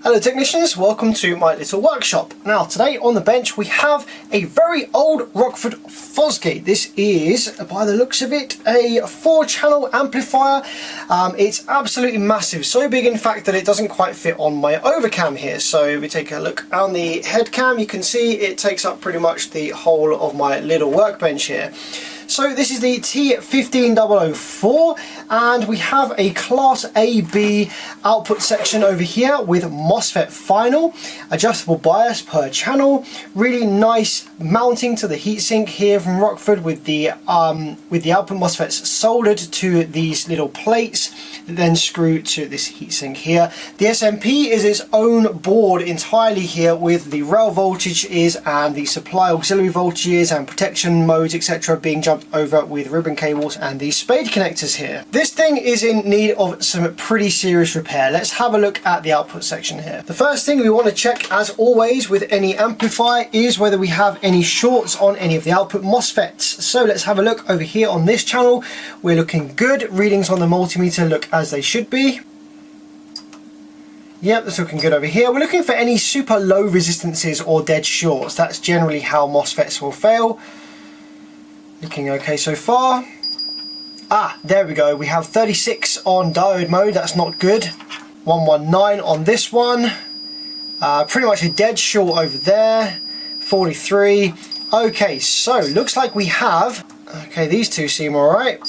Hello technicians, welcome to my little workshop. Now today on the bench we have a very old Rockford Fosgate. This is, by the looks of it, a 4-channel amplifier. It's absolutely massive, so big in fact that it doesn't quite fit on my overcam here. So if we take a look on the head cam, you can see it takes up pretty much the whole of my little workbench here. So this is the T15004 and we have a Class AB output section over here with MOSFET final, adjustable bias per channel, really nice mounting to the heatsink here from Rockford with the output MOSFETs soldered to these little plates that then screw to this heatsink here. The SMP is its own board entirely here with the rail voltages and the supply auxiliary voltages and protection modes etc. being jumped over with ribbon cables and these spade connectors here. This thing is in need of some pretty serious repair. Let's have a look at the output section here. The first thing we want to check, as always with any amplifier, is whether we have any shorts on any of the output MOSFETs. So let's have a look over here on this channel. We're looking good. Readings on the multimeter look as they should be. Yep, that's looking good over here. We're looking for any super low resistances or dead shorts. That's generally how MOSFETs will fail. Looking okay so far. Ah, there we go. We have 36 on diode mode. That's not good. 119 on this one. Pretty much a dead short over there. 43. Okay, so looks like we have... Okay, these two seem alright.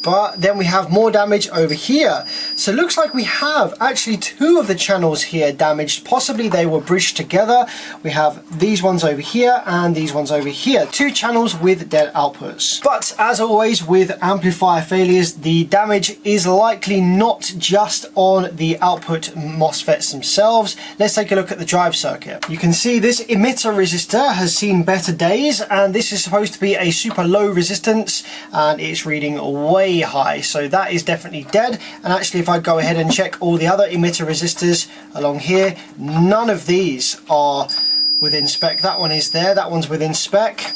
But then we have more damage over here. So it looks like we have actually two of the channels here damaged. Possibly they were bridged together. We have these ones over here and these ones over here. Two channels with dead outputs. But as always with amplifier failures, the damage is likely not just on the output MOSFETs themselves. Let's take a look at the drive circuit. You can see this emitter resistor has seen better days, and this is supposed to be a super low resistance and it's reading way high, so that is definitely dead. And actually if I go ahead and check all the other emitter resistors along here, none of these are within spec. That one is there, that one's within spec,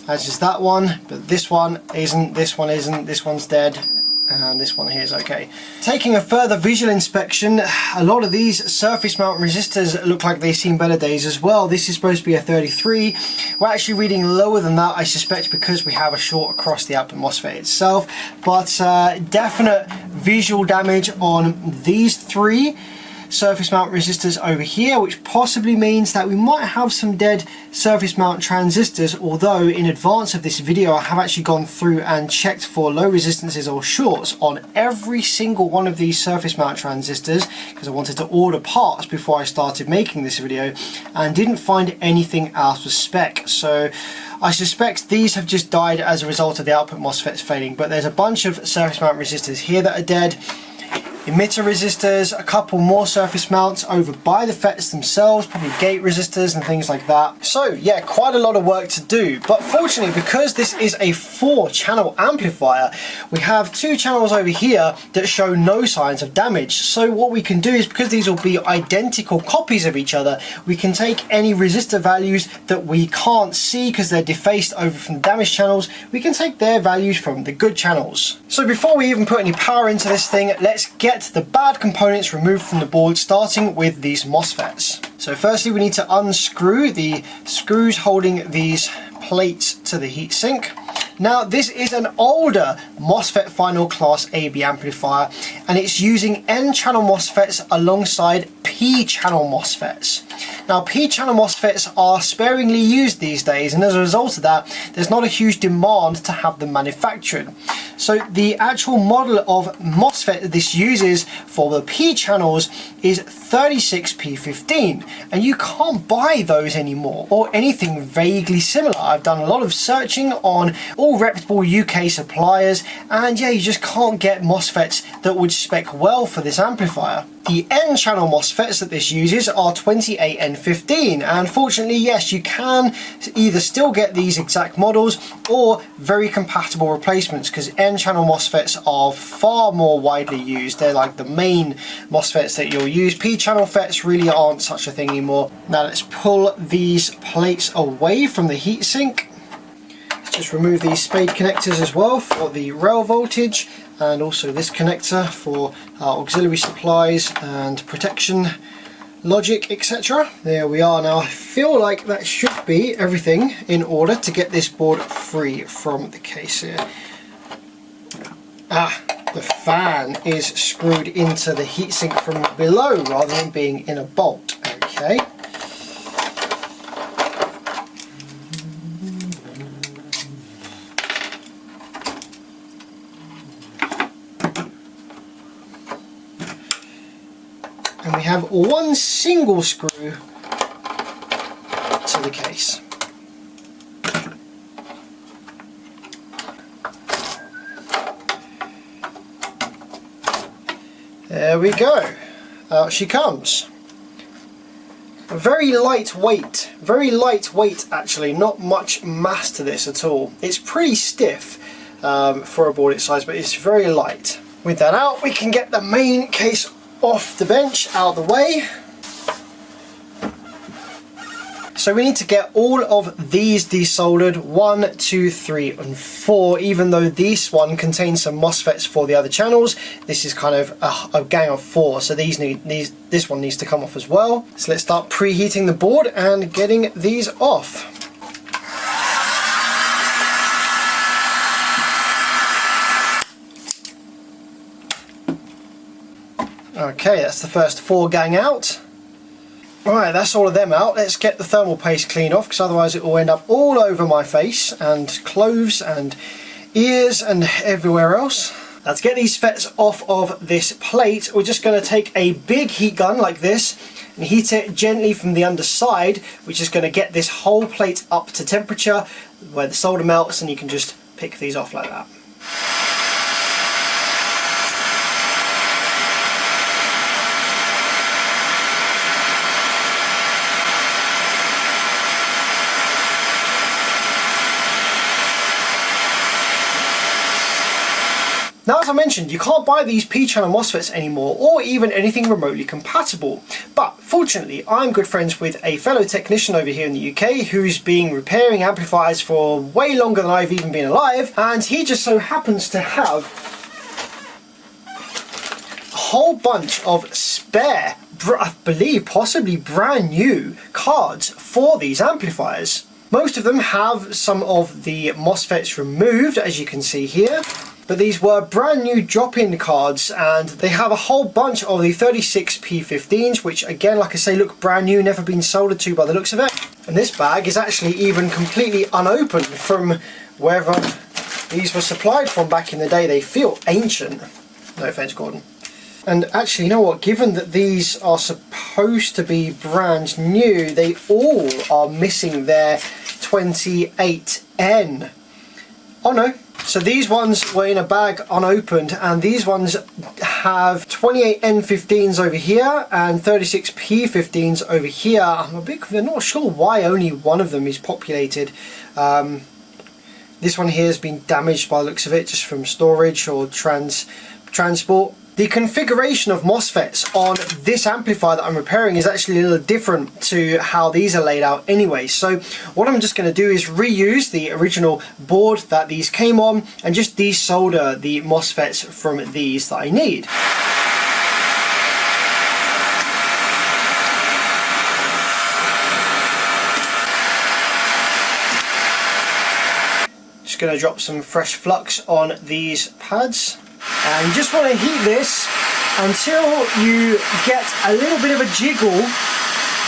as is that one, but this one isn't, this one isn't, this one's dead, and this one here is okay. Taking a further visual inspection, a lot of these surface mount resistors look like they've seen better days as well. This is supposed to be a 33. We're actually reading lower than that, I suspect, because we have a short across the output MOSFET itself. But definite visual damage on these three surface mount resistors over here, which possibly means that we might have some dead surface mount transistors, although in advance of this video I have actually gone through and checked for low resistances or shorts on every single one of these surface mount transistors because I wanted to order parts before I started making this video, and didn't find anything out of spec. So I suspect these have just died as a result of the output MOSFETs failing, but there's a bunch of surface mount resistors here that are dead. Emitter resistors, a couple more surface mounts over by the FETs themselves, probably gate resistors and things like that. So yeah, quite a lot of work to do, but fortunately because this is a 4-channel amplifier, we have 2 channels over here that show no signs of damage. So what we can do is, because these will be identical copies of each other, we can take any resistor values that we can't see because they're defaced over from the damaged channels, we can take their values from the good channels. So before we even put any power into this thing, let's get the bad components removed from the board, starting with these MOSFETs. So firstly we need to unscrew the screws holding these plates to the heatsink. Now this is an older MOSFET final class AB amplifier and it's using N-channel MOSFETs alongside P-channel MOSFETs. Now P-channel MOSFETs are sparingly used these days, and as a result of that there's not a huge demand to have them manufactured. So the actual model of MOSFET that this uses for the P channels is 36P15, and you can't buy those anymore or anything vaguely similar. I've done a lot of searching on all reputable UK suppliers, and yeah, you just can't get MOSFETs that would spec well for this amplifier. The N-channel MOSFETs that this uses are 28N15, and fortunately yes, you can either still get these exact models or very compatible replacements, because N-channel MOSFETs are far more widely used. They're like the main MOSFETs that you'll use. P-channel FETs really aren't such a thing anymore. Now let's pull these plates away from the heatsink. Just remove these spade connectors as well for the rail voltage, and also this connector for our auxiliary supplies and protection logic, etc. There we are. Now I feel like that should be everything in order to get this board free from the case here. Ah, the fan is screwed into the heatsink from below rather than being in a bolt. Okay. And we have one single screw to the case. There we go. Out she comes. Very lightweight actually, not much mass to this at all. It's pretty stiff for a board its size, but it's very light. With that out, we can get the main case off the bench, out of the way. So we need to get all of these desoldered, 1, 2, 3 and 4, even though this one contains some MOSFETs for the other channels. This is kind of a gang of 4, so this one needs to come off as well. So let's start preheating the board and getting these off. Okay, that's the first 4 gang out. Alright, that's all of them out. Let's get the thermal paste clean off, because otherwise it will end up all over my face and clothes and ears and everywhere else. Now to get these FETs off of this plate, we're just going to take a big heat gun like this and heat it gently from the underside, which is going to get this whole plate up to temperature where the solder melts, and you can just pick these off like that. Now, as I mentioned, you can't buy these P-channel MOSFETs anymore, or even anything remotely compatible. But fortunately, I'm good friends with a fellow technician over here in the UK who's been repairing amplifiers for way longer than I've even been alive, and he just so happens to have a whole bunch of spare, I believe possibly brand new cards for these amplifiers. Most of them have some of the MOSFETs removed, as you can see here. But these were brand new drop-in cards, and they have a whole bunch of the 36P15s, which again, like I say, look brand new, never been soldered to by the looks of it. And this bag is actually even completely unopened from wherever these were supplied from back in the day. They feel ancient. No offense, Gordon. And actually, you know what, given that these are supposed to be brand new, they all are missing their 28N. Oh no. So these ones were in a bag unopened, and these ones have 28N15s over here and 36P15s over here. I'm not sure why only one of them is populated. This one here has been damaged by the looks of it, just from storage or transport. The configuration of MOSFETs on this amplifier that I'm repairing is actually a little different to how these are laid out anyway. So what I'm just going to do is reuse the original board that these came on and just desolder the MOSFETs from these that I need. Just going to drop some fresh flux on these pads. And you just want to heat this until you get a little bit of a jiggle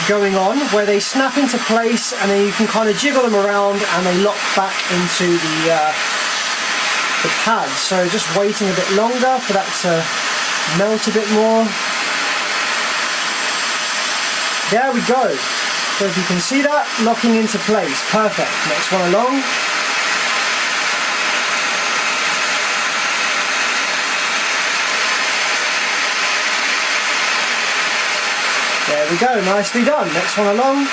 going on where they snap into place, and then you can kind of jiggle them around and they lock back into the pad. So just waiting a bit longer for that to melt a bit more. There we go. So if you can see that, locking into place. Perfect. Next one along. There we go, nicely done. Next one along.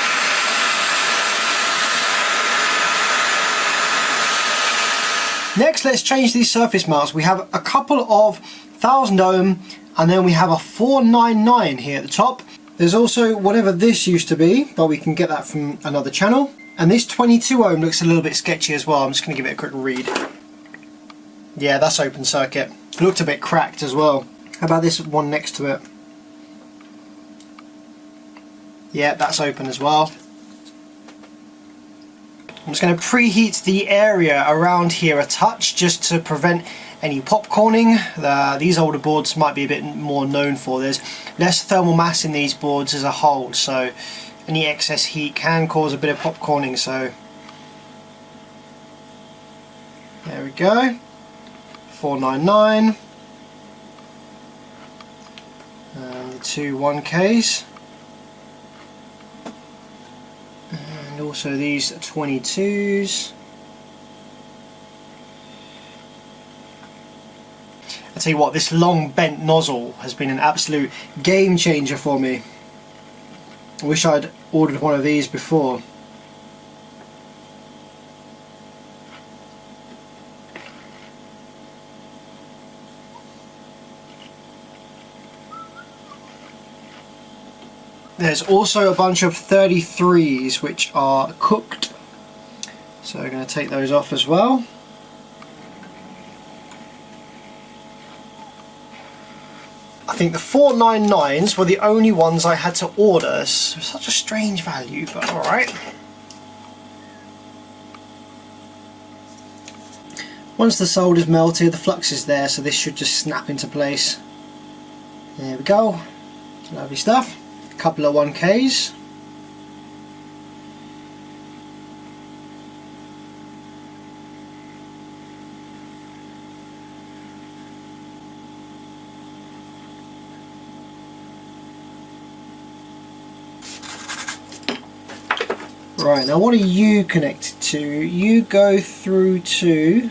Next, let's change these surface mounts. We have a couple of 1000 ohm, and then we have a 499 here at the top. There's also whatever this used to be, but we can get that from another channel. And this 22 ohm looks a little bit sketchy as well. I'm just going to give it a quick read. Yeah, that's open circuit. It looked a bit cracked as well. How about this one next to it? Yeah, that's open as well. I'm just going to preheat the area around here a touch just to prevent any popcorning. These older boards might be a bit more known for. There's less thermal mass in these boards as a whole, so any excess heat can cause a bit of popcorning. So there we go, 499 and the two 1Ks. And also these 22s. I tell you what, this long bent nozzle has been an absolute game changer for me. I wish I'd ordered one of these before. There's also a bunch of 33s which are cooked, so we're going to take those off as well. I think the 499s were the only ones I had to order. It's such a strange value, but alright. Once the solder's melted, the flux is there, so this should just snap into place. There we go. Lovely stuff. A couple of 1Ks. Right, now what are you connected to? You go through to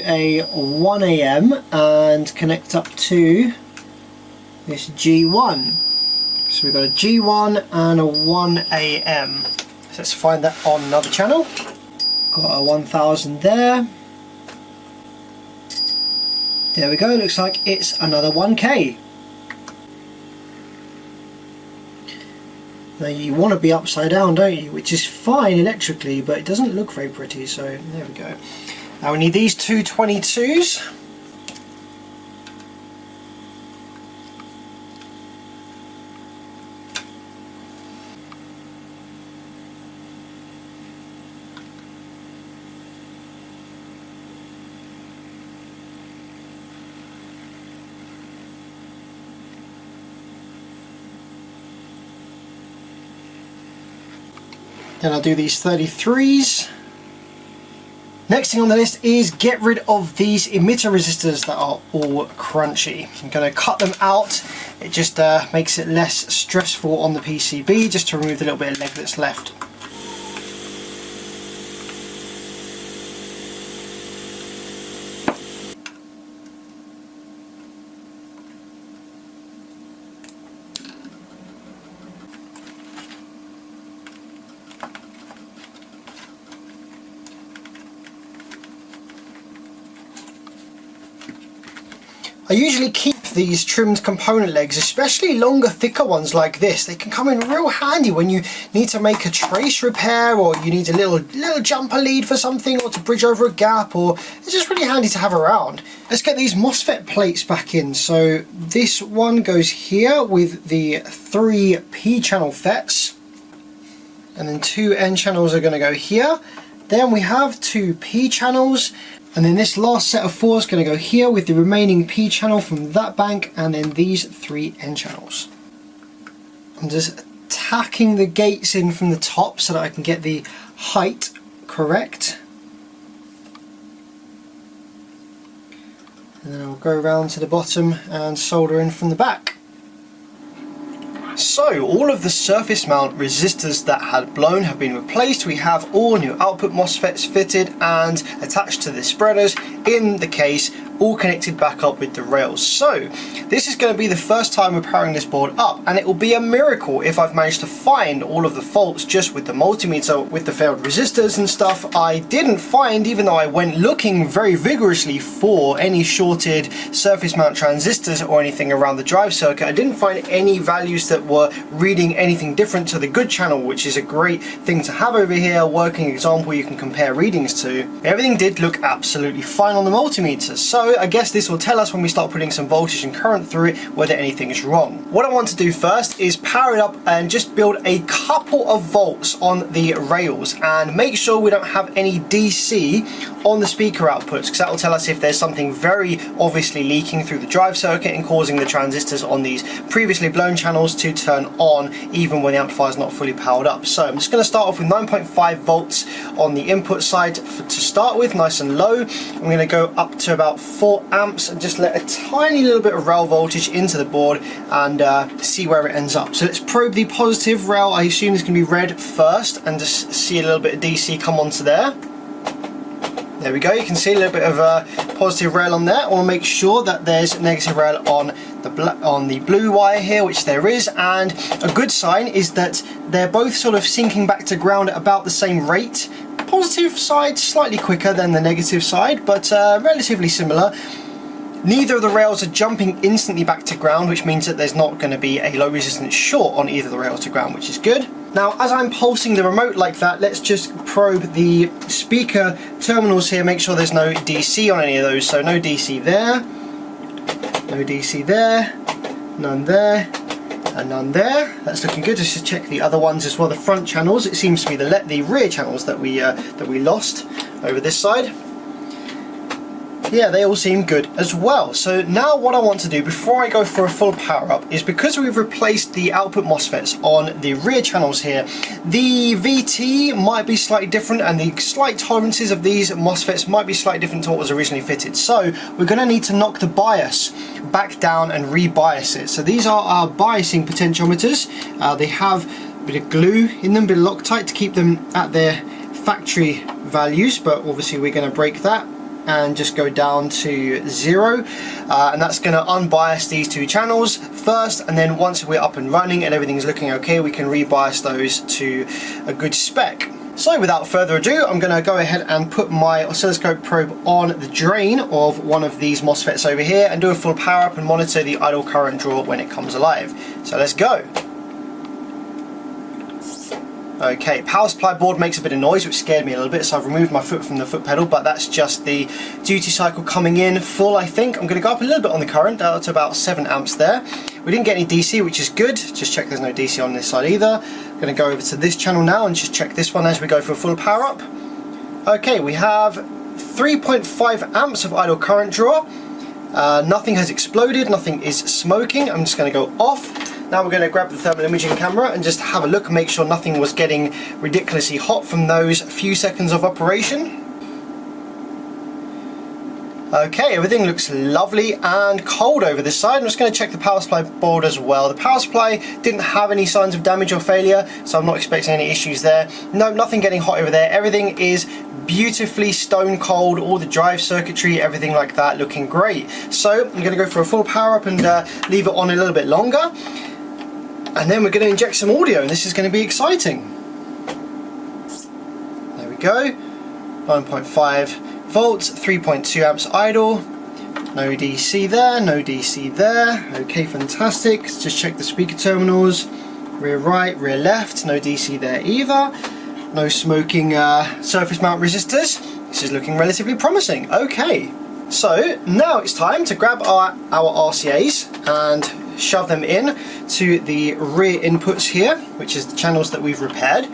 a 1 AM and connect up to this G1. So we've got a G1 and a 1 AM. So let's find that on another channel. Got a 1000 there. There we go, looks like it's another 1K. Now you want to be upside down, don't you? Which is fine electrically, but it doesn't look very pretty, so there we go. Now we need these two 22s. Then I'll do these 33s. Next thing on the list is get rid of these emitter resistors that are all crunchy. I'm going to cut them out. It just makes it less stressful on the PCB, just to remove the little bit of leg that's left. I usually keep these trimmed component legs, especially longer, thicker ones like this. They can come in real handy when you need to make a trace repair, or you need a little jumper lead for something, or to bridge over a gap, or it's just really handy to have around. Let's get these MOSFET plates back in. So this one goes here with the 3 P-channel FETs, and then 2 N channels are going to go here. Then we have 2 P channels. And then this last set of 4 is going to go here with the remaining P channel from that bank, and then these 3 N channels. I'm just tacking the gates in from the top so that I can get the height correct. And then I'll go around to the bottom and solder in from the back. So all of the surface mount resistors that had blown have been replaced. We have all new output MOSFETs fitted and attached to the spreaders in the case, all connected back up with the rails. So this is going to be the first time we're powering this board up, and it will be a miracle if I've managed to find all of the faults just with the multimeter with the failed resistors and stuff. I didn't find, even though I went looking very vigorously for any shorted surface mount transistors or anything around the drive circuit, I didn't find any values that were reading anything different to the good channel, which is a great thing to have over here, a working example you can compare readings to. Everything did look absolutely fine on the multimeter, so So I guess this will tell us when we start putting some voltage and current through it whether anything is wrong. What I want to do first is power it up and just build a couple of volts on the rails and make sure we don't have any DC on the speaker outputs, because that will tell us if there's something very obviously leaking through the drive circuit and causing the transistors on these previously blown channels to turn on even when the amplifier is not fully powered up. So I'm just going to start off with 9.5 volts on the input side to start with, nice and low. I'm going to go up to about 4 amps and just let a tiny little bit of rail voltage into the board and see where it ends up. So let's probe the positive rail. I assume it's going to be red first, and just see a little bit of DC come onto there. There we go, you can see a little bit of positive rail on there. I want to make sure that there's negative rail on the blue wire here, which there is, and a good sign is that they're both sort of sinking back to ground at about the same rate. Positive side slightly quicker than the negative side, but relatively similar. Neither of the rails are jumping instantly back to ground, which means that there's not going to be a low resistance short on either of the rails to ground, which is good. Now, as I'm pulsing the remote like that, let's just probe the speaker terminals here, make sure there's no DC on any of those. So no DC there, no DC there, none there, and none there. That's looking good. Let's just check the other ones as well, the front channels. It seems to be the rear channels that we lost over this side. Yeah, they all seem good as well. So now what I want to do before I go for a full power up is, because we've replaced the output MOSFETs on the rear channels here, the VT might be slightly different and the slight tolerances of these MOSFETs might be slightly different to what was originally fitted. So we're going to need to knock the bias back down and re-bias it. So these are our biasing potentiometers. They have a bit of glue in them, a bit of Loctite to keep them at their factory values, but obviously we're going to break that and just go down to 0, and that's going to unbias these two channels first, and then once we're up and running and everything's looking okay, we can rebias those to a good spec. So without further ado, I'm going to go ahead and put my oscilloscope probe on the drain of one of these MOSFETs over here and do a full power up and monitor the idle current draw when it comes alive. So let's go. Okay, power supply board makes a bit of noise, which scared me a little bit, so I've removed my foot from the foot pedal, but that's just the duty cycle coming in full, I think. I'm going to go up a little bit on the current, down to about 7 amps there. We didn't get any DC, which is good. Just check there's no DC on this side either. I'm going to go over to this channel now and just check this one as we go for a full power up. Okay, we have 3.5 amps of idle current draw. Nothing has exploded, nothing is smoking. I'm just going to go off. Now we're going to grab the thermal imaging camera and just have a look and make sure nothing was getting ridiculously hot from those few seconds of operation. Okay, everything looks lovely and cold over this side. I'm just going to check the power supply board as well. The power supply didn't have any signs of damage or failure, so I'm not expecting any issues there. No, nothing getting hot over there. Everything is beautifully stone cold, all the drive circuitry, everything like that looking great. So I'm going to go for a full power up and leave it on a little bit longer. And then we're going to inject some audio, and this is going to be exciting. There we go. 9.5 volts, 3.2 amps idle. No DC there, no DC there. Okay, fantastic. Let's just check the speaker terminals. Rear right, rear left. No DC there either. No smoking surface mount resistors. This is looking relatively promising. Okay, so now it's time to grab our RCAs and shove them in to the rear inputs here, which is the channels that we've repaired.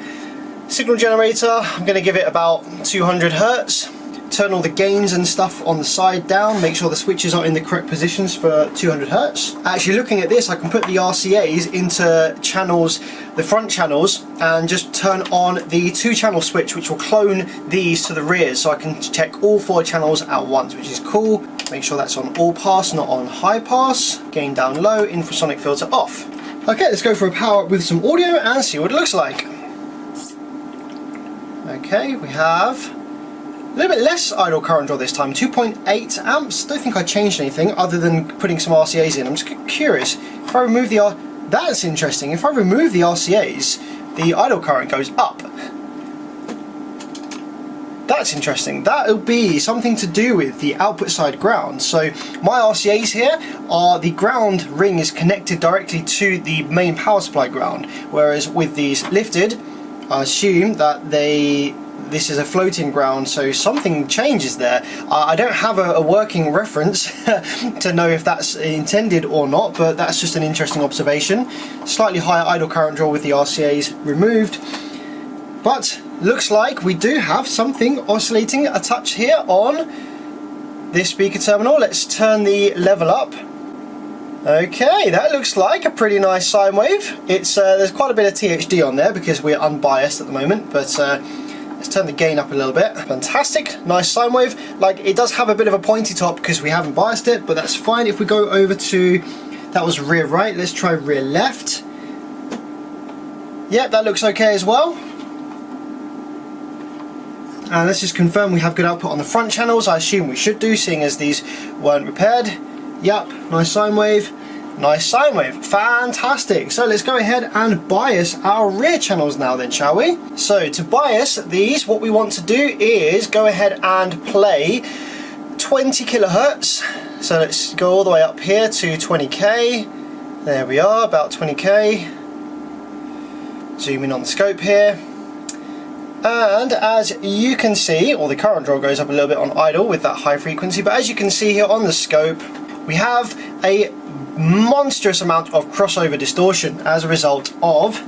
Signal generator, I'm going to give it about 200 Hertz. Turn all the gains and stuff on the side down, make sure the switches are in the correct positions for 200 Hertz. Actually, looking at this, I can put the RCAs into channels, the front channels, and just turn on the 2-channel switch, which will clone these to the rears, so I can check all 4 channels at once, which is cool. Make sure that's on all pass, not on high pass. Gain down low, infrasonic filter off. Okay, let's go for a power up with some audio and see what it looks like. Okay, we have a little bit less idle current draw this time, 2.8 amps. Don't think I changed anything other than putting some RCAs in. I'm just curious, if I remove the that's interesting, if I remove the RCAs, the idle current goes up. That's interesting. That'll be something to do with the output side ground. So my RCAs here are, the ground ring is connected directly to the main power supply ground, whereas with these lifted, I assume that they this is a floating ground, so something changes there. I don't have a working reference to know if that's intended or not, but that's just an interesting observation. Slightly higher idle current draw with the RCAs removed, but looks like we do have something oscillating a touch here on this speaker terminal. Let's turn the level up. Okay, that looks like a pretty nice sine wave. It's there's quite a bit of THD on there because we're unbiased at the moment, but let's turn the gain up a little bit. Fantastic, nice sine wave. Like, it does have a bit of a pointy top because we haven't biased it, but that's fine. If we go over to, that was rear right, let's try rear left. Yep, that looks okay as well. And let's just confirm we have good output on the front channels. I assume we should do, seeing as these weren't repaired. Yep, nice sine wave, nice sine wave, fantastic. So let's go ahead and bias our rear channels now then, shall we? So to bias these, what we want to do is go ahead and play 20 kilohertz. So let's go all the way up here to 20k. There we are, about 20k. Zoom in on the scope here. And as you can see, or the current draw goes up a little bit on idle with that high frequency, but as you can see here on the scope, we have a monstrous amount of crossover distortion as a result of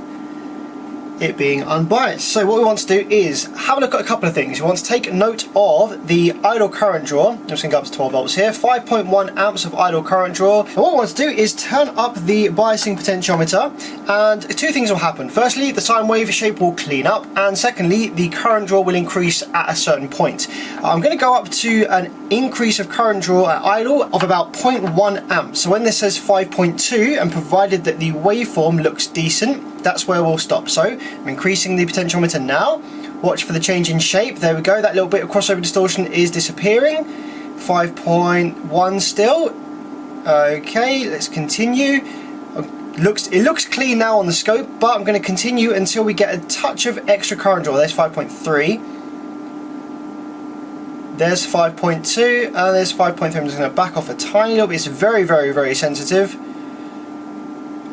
it being unbiased. So what we want to do is have a look at a couple of things. We want to take note of the idle current draw. I'm just going to go up to 12 volts here, 5.1 amps of idle current draw. And what we want to do is turn up the biasing potentiometer, and two things will happen. Firstly, the sine wave shape will clean up, and secondly, the current draw will increase at a certain point. I'm going to go up to an increase of current draw at idle of about 0.1 amps. So when this says 5.2, and provided that the waveform looks decent, that's where we'll stop. So I'm increasing the potentiometer now. Watch for the change in shape. There we go. That little bit of crossover distortion is disappearing. 5.1 still. Okay, let's continue. It looks clean now on the scope, but I'm going to continue until we get a touch of extra current draw. There's 5.3. There's 5.2, and there's 5.3. I'm just going to back off a tiny little bit. It's very, very, very sensitive.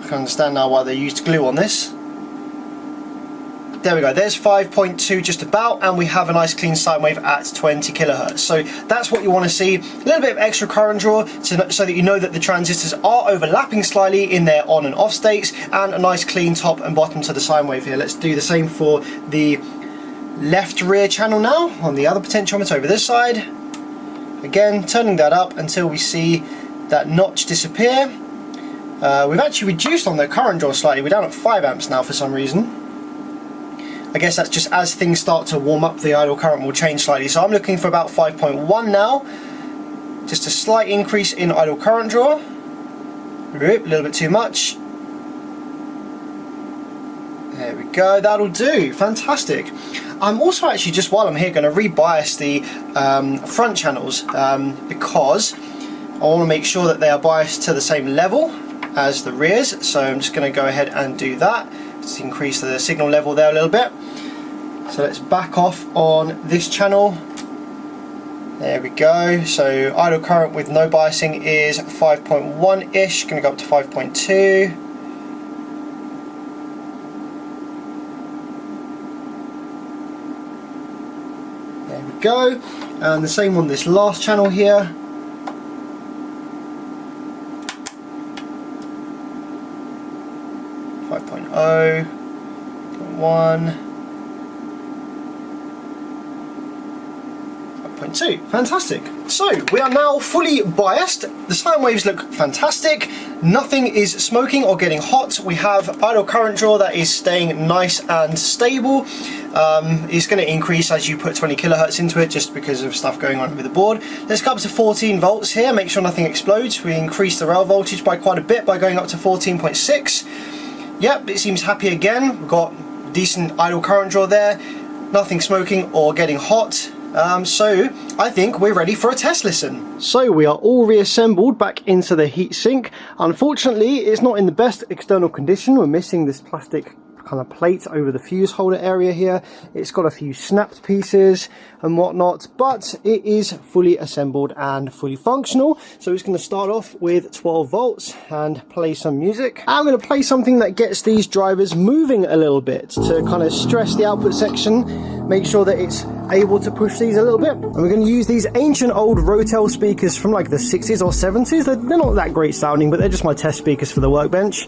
I can understand now why they used glue on this. There we go, there's 5.2 just about, and we have a nice clean sine wave at 20 kilohertz. So that's what you want to see. A little bit of extra current draw so that you know that the transistors are overlapping slightly in their on and off states, and a nice clean top and bottom to the sine wave here. Let's do the same for the left rear channel now on the other potentiometer over this side. Again, turning that up until we see that notch disappear. We've actually reduced on the current draw slightly. We're down at 5 amps now for some reason. I guess that's just as things start to warm up, the idle current will change slightly. So I'm looking for about 5.1 now. Just a slight increase in idle current draw. A little bit too much. There we go, that'll do, fantastic. I'm also actually, just while I'm here, going to rebias the front channels because I want to make sure that they are biased to the same level as the rears. So I'm just going to go ahead and do that. Let's increase the signal level there a little bit. So let's back off on this channel. There we go. So idle current with no biasing is 5.1-ish. Going to go up to 5.2. There we go. And the same on this last channel here. 5.0, 1, 5.2, fantastic. So we are now fully biased. The sine waves look fantastic. Nothing is smoking or getting hot. We have idle current draw that is staying nice and stable. It's going to increase as you put 20 kilohertz into it, just because of stuff going on with the board. Let's go up to 14 volts here. Make sure nothing explodes. We increase the rail voltage by quite a bit by going up to 14.6. Yep, it seems happy again. We've got decent idle current draw there. Nothing smoking or getting hot. So I think we're ready for a test listen. So we are all reassembled back into the heatsink. Unfortunately, it's not in the best external condition. We're missing this plastic kind of plate over the fuse holder area here. It's got a few snapped pieces and whatnot, but it is fully assembled and fully functional. So it's going to start off with 12 volts and play some music. I'm going to play something that gets these drivers moving a little bit to kind of stress the output section, make sure that it's able to push these a little bit. And we're going to use these ancient old Rotel speakers from like the 60s or 70s. They're not that great sounding, but they're just my test speakers for the workbench.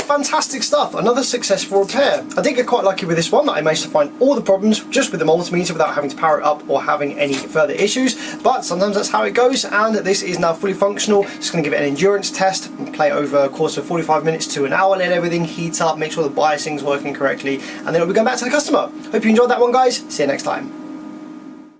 Fantastic stuff, another successful repair. I did get quite lucky with this one that I managed to find all the problems just with the multimeter without having to power it up or having any further issues, but sometimes that's how it goes, and this is now fully functional. Just going to give it an endurance test and play over a course of 45 minutes to an hour, let everything heat up, make sure the biasing is working correctly, and then it'll be going back to the customer. Hope you enjoyed that one, guys. See you next time.